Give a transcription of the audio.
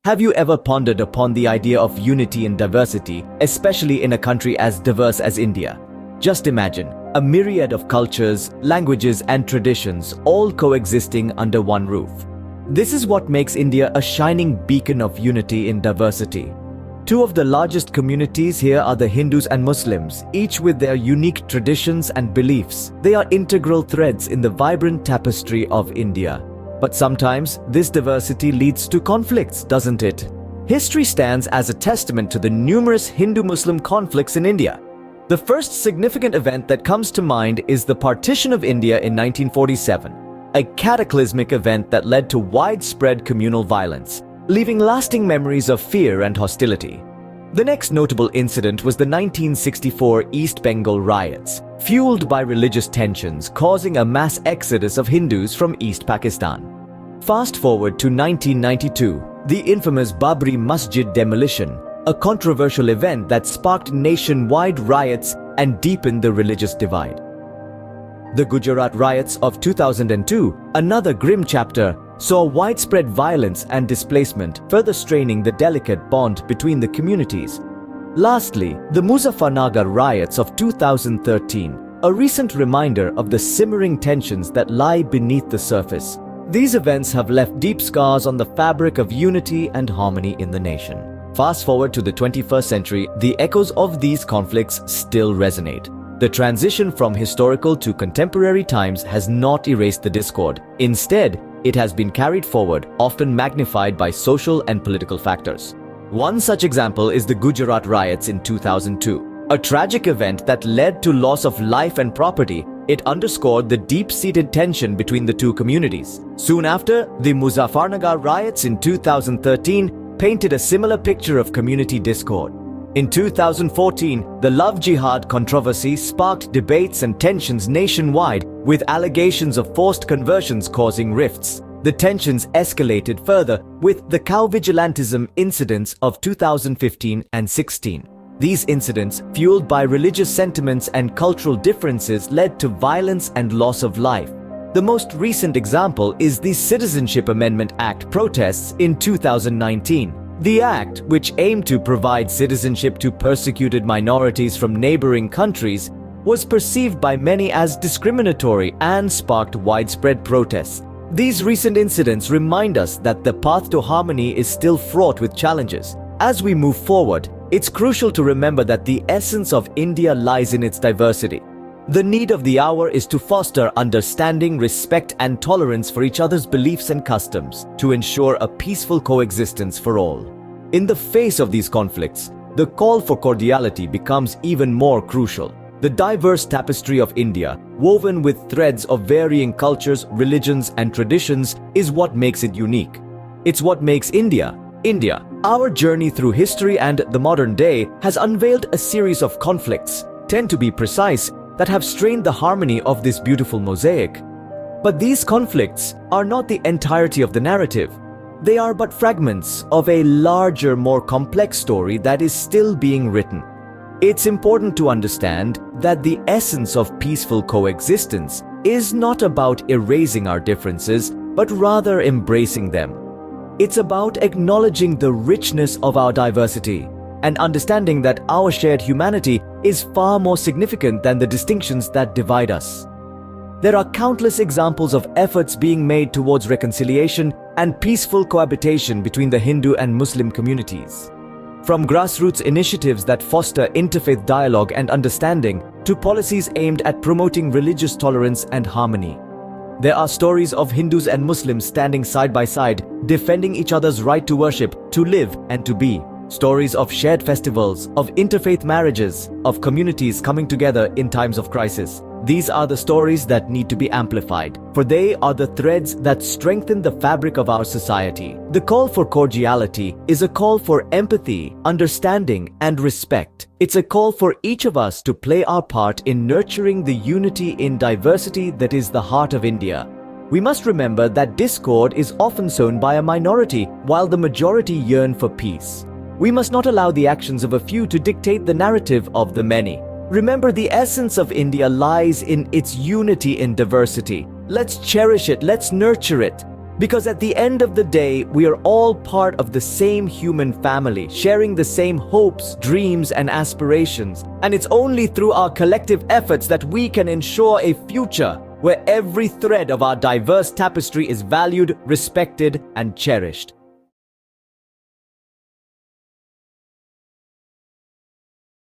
Have you ever pondered upon the idea of unity in diversity, especially in a country as diverse as India? Just imagine a myriad of cultures, languages, and traditions all coexisting under one roof. This is what makes India a shining beacon of unity in diversity. Two of the largest communities here are the Hindus and Muslims, each with their unique traditions and beliefs. They are integral threads in the vibrant tapestry of India. But sometimes this diversity leads to conflicts, doesn't it? History stands as a testament to the numerous Hindu-Muslim conflicts in India. The first significant event that comes to mind is the partition of India in 1947, a cataclysmic event that led to widespread communal violence, leaving lasting memories of fear and hostility. The next notable incident was the 1964 East Bengal riots, fueled by religious tensions, causing a mass exodus of Hindus from East Pakistan. Fast forward to 1992, the infamous Babri Masjid demolition, a controversial event that sparked nationwide riots and deepened the religious divide. The Gujarat riots of 2002, another grim chapter, saw widespread violence and displacement, further straining the delicate bond between the communities. Lastly, the Muzaffarnagar riots of 2013, a recent reminder of the simmering tensions that lie beneath the surface. These events have left deep scars on the fabric of unity and harmony in the nation. Fast forward to the 21st century, the echoes of these conflicts still resonate. The transition from historical to contemporary times has not erased the discord. Instead, it has been carried forward, often magnified by social and political factors. One such example is the Gujarat riots in 2002, a tragic event that led to loss of life and property. It underscored the deep-seated tension between the two communities. Soon after, the Muzaffarnagar riots in 2013 painted a similar picture of community discord. In 2014, the love jihad controversy sparked debates and tensions nationwide, with allegations of forced conversions causing rifts. The tensions escalated further with the cow vigilantism incidents of 2015 and 16. These incidents, fueled by religious sentiments and cultural differences, led to violence and loss of life. The most recent example is the Citizenship Amendment Act protests in 2019. The act, which aimed to provide citizenship to persecuted minorities from neighboring countries, was perceived by many as discriminatory and sparked widespread protests. These recent incidents remind us that the path to harmony is still fraught with challenges. As we move forward, it's crucial to remember that the essence of India lies in its diversity. The need of the hour is to foster understanding, respect, and tolerance for each other's beliefs and customs, to ensure a peaceful coexistence for all. In the face of these conflicts, the call for cordiality becomes even more crucial. The diverse tapestry of India, woven with threads of varying cultures, religions, and traditions, is what makes it unique. It's what makes India, India. Our journey through history and the modern day has unveiled a series of conflicts, tend to be precise, that have strained the harmony of this beautiful mosaic. But these conflicts are not the entirety of the narrative. They are but fragments of a larger, more complex story that is still being written. It's important to understand that the essence of peaceful coexistence is not about erasing our differences, but rather embracing them. It's about acknowledging the richness of our diversity and understanding that our shared humanity is far more significant than the distinctions that divide us. There are countless examples of efforts being made towards reconciliation and peaceful cohabitation between the Hindu and Muslim communities. From grassroots initiatives that foster interfaith dialogue and understanding to policies aimed at promoting religious tolerance and harmony. There are stories of Hindus and Muslims standing side by side, defending each other's right to worship, to live, and to be. Stories of shared festivals, of interfaith marriages, of communities coming together in times of crisis. These are the stories that need to be amplified, for they are the threads that strengthen the fabric of our society. The call for cordiality is a call for empathy, understanding, and respect. It's a call for each of us to play our part in nurturing the unity in diversity that is the heart of India. We must remember that discord is often sown by a minority, while the majority yearn for peace. We must not allow the actions of a few to dictate the narrative of the many. Remember, the essence of India lies in its unity in diversity. Let's cherish it, let's nurture it. Because at the end of the day, we are all part of the same human family, sharing the same hopes, dreams, and aspirations. And it's only through our collective efforts that we can ensure a future where every thread of our diverse tapestry is valued, respected, and cherished.